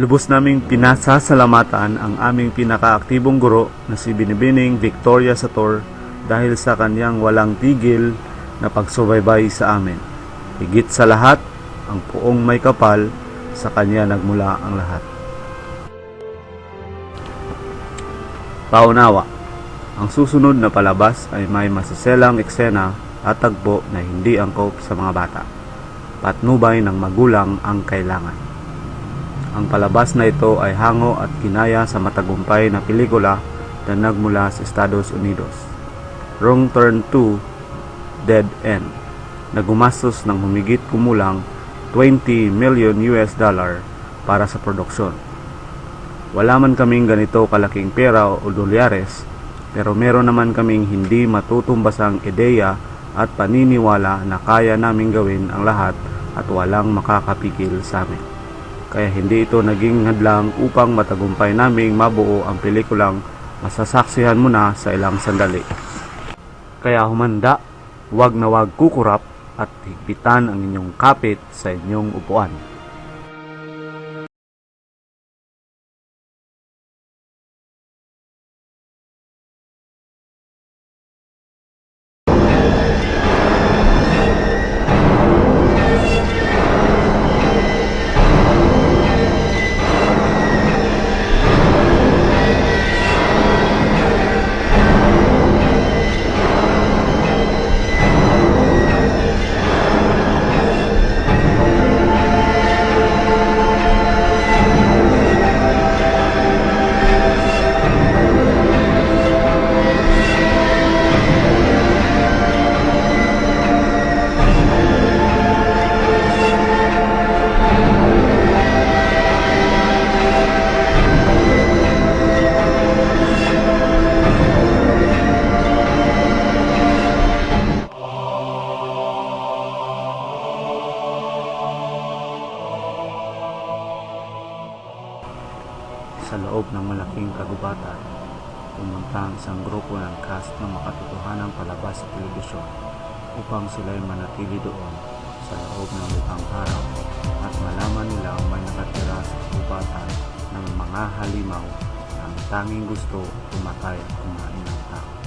Lubos naming pinasasalamatan ang aming pinakaaktibong guro na si Binibining Victoria Sator dahil sa kanyang walang tigil na pagsubaybay sa amin. Higit sa lahat, ang Poong May Kapal, sa kanya nagmula ang lahat. Paunawa. Ang susunod na palabas ay may masaselang eksena at tagpo na hindi angkop sa mga bata. Patnubay ng magulang ang kailangan. Ang palabas na ito ay hango at kinaya sa matagumpay na pelikula na nagmula sa Estados Unidos, Wrong Turn 2, Dead End, na gumastos ng humigit kumulang $20 million para sa produksyon. Wala man kaming ganito kalaking pera o dolyares, pero meron naman kaming hindi matutumbasang ideya at paniniwala na kaya naming gawin ang lahat at walang makakapigil sa amin. Kaya hindi ito naging hadlang upang matagumpay naming mabuo ang pelikulang masasaksihan mo na sa ilang sandali. Kaya humanda, wag na wag kukurap at higpitan ang inyong kapit sa inyong upuan. Sa loob ng malaking kagubatan, pumunta ang isang grupo ng cast ng makatotohanang palabas sa telebisyon upang sila'y manatili doon sa loob ng 5 araw at malaman nilang may nakatira sa kagubatan ng mga halimaw na ang tanging gusto pumatay at kumain ng tao.